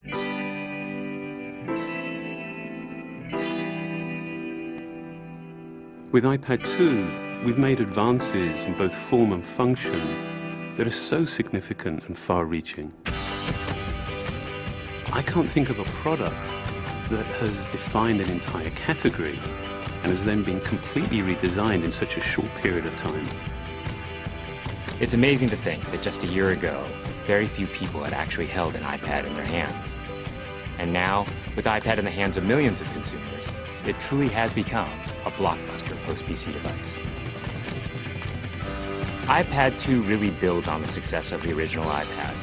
With iPad 2, we've made advances in both form and function that are so significant and far-reaching. I can't think of a product that has defined an entire category and has then been completely redesigned in such a short period of time. It's amazing to think that just a year ago, very few people had actually held an iPad in their hands. And now, with iPad in the hands of millions of consumers, it truly has become a blockbuster post-PC device. iPad 2 really builds on the success of the original iPad.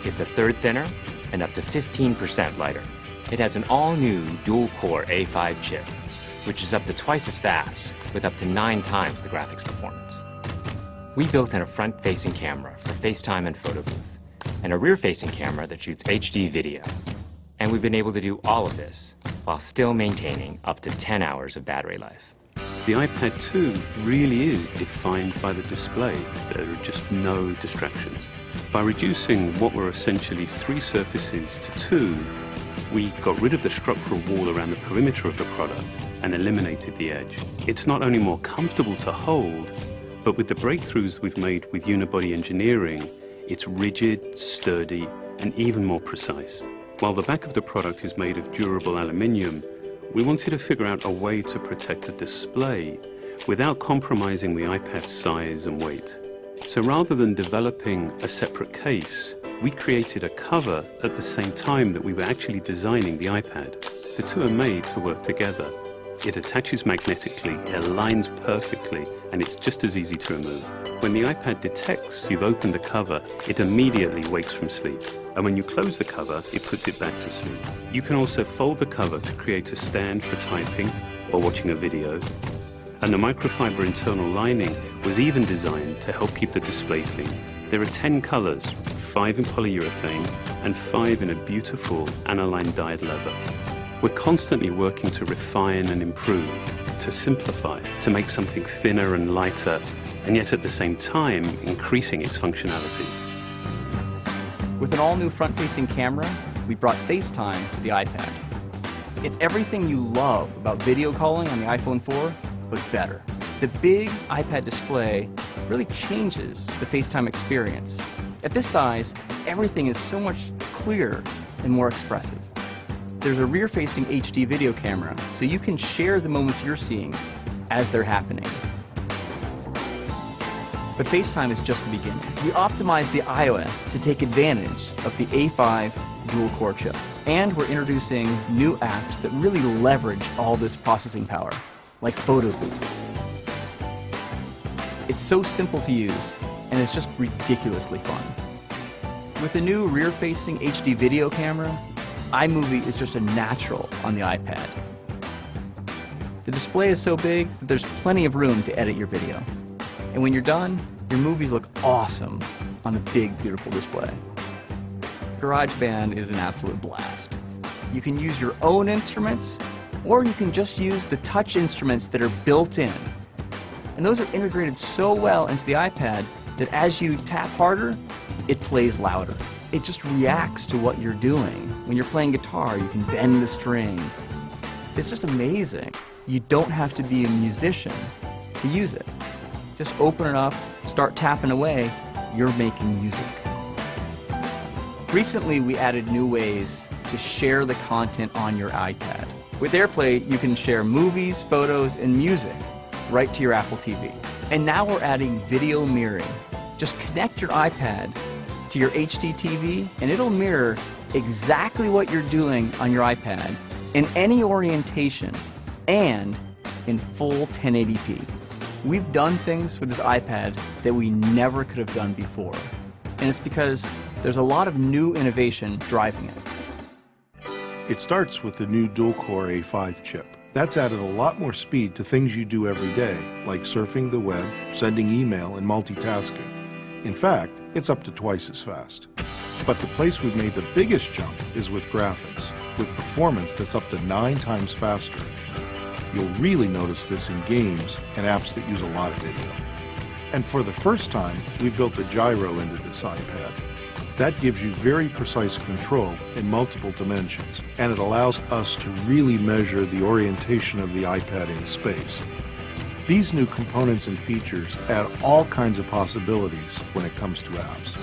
It's a third thinner and up to 15% lighter. It has an all-new dual-core A5 chip, which is up to twice as fast, with up to 9 times the graphics performance. We built in a front-facing camera for FaceTime and photo booth, and a rear-facing camera that shoots HD video. And we've been able to do all of this while still maintaining up to 10 hours of battery life. The iPad 2 really is defined by the display. There are just no distractions. By reducing what were essentially 3 surfaces to 2, we got rid of the structural wall around the perimeter of the product and eliminated the edge. It's not only more comfortable to hold, but with the breakthroughs we've made with unibody engineering, it's rigid, sturdy, and even more precise. While the back of the product is made of durable aluminium, we wanted to figure out a way to protect the display without compromising the iPad's size and weight. So rather than developing a separate case, we created a cover at the same time that we were actually designing the iPad. The two are made to work together. It attaches magnetically, it aligns perfectly, and it's just as easy to remove. When the iPad detects you've opened the cover, it immediately wakes from sleep. And when you close the cover, it puts it back to sleep. You can also fold the cover to create a stand for typing or watching a video. And the microfiber internal lining was even designed to help keep the display clean. There are 10 colors, 5 in polyurethane and 5 in a beautiful aniline dyed leather. We're constantly working to refine and improve, to simplify, to make something thinner and lighter, and yet at the same time increasing its functionality. With an all-new front-facing camera, we brought FaceTime to the iPad. It's everything you love about video calling on the iPhone 4, but better. The big iPad display really changes the FaceTime experience. At this size, everything is so much clearer and more expressive. There's a rear-facing HD video camera, so you can share the moments you're seeing as they're happening. But FaceTime is just the beginning. We optimized the iOS to take advantage of the A5 dual-core chip. And we're introducing new apps that really leverage all this processing power, like Photo Booth. It's so simple to use, and it's just ridiculously fun. With the new rear-facing HD video camera, iMovie is just a natural on the iPad. The display is so big that there's plenty of room to edit your video. And when you're done, your movies look awesome on the big, beautiful display. GarageBand is an absolute blast. You can use your own instruments, or you can just use the touch instruments that are built in. And those are integrated so well into the iPad that as you tap harder, it plays louder. It just reacts to what you're doing. When you're playing guitar, you can bend the strings. It's just amazing. You don't have to be a musician to use it. Just open it up, start tapping away, you're making music. Recently, we added new ways to share the content on your iPad. With AirPlay, you can share movies, photos, and music right to your Apple TV. And now we're adding video mirroring. Just connect your iPad to your HD TV, and it'll mirror exactly what you're doing on your iPad in any orientation and in full 1080p. We've done things with this iPad that we never could have done before, and it's because there's a lot of new innovation driving it. It starts with the new dual-core A5 chip. That's added a lot more speed to things you do every day, like surfing the web, sending email, and multitasking. In fact, it's up to twice as fast. But the place we've made the biggest jump is with graphics, with performance that's up to 9 times faster. You'll really notice this in games and apps that use a lot of video. And for the first time, we've built a gyro into this iPad. That gives you very precise control in multiple dimensions, and it allows us to really measure the orientation of the iPad in space. These new components and features add all kinds of possibilities when it comes to apps.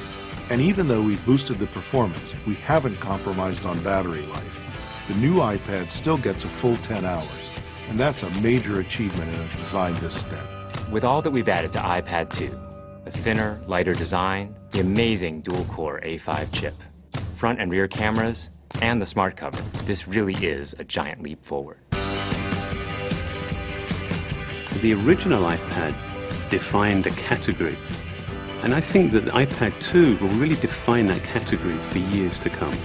And even though we've boosted the performance, we haven't compromised on battery life. The new iPad still gets a full 10 hours, and that's a major achievement in a design this thin. With all that we've added to iPad 2, a thinner, lighter design, the amazing dual-core A5 chip, front and rear cameras, and the smart cover, this really is a giant leap forward. The original iPad defined a category, and I think that the iPad 2 will really define that category for years to come.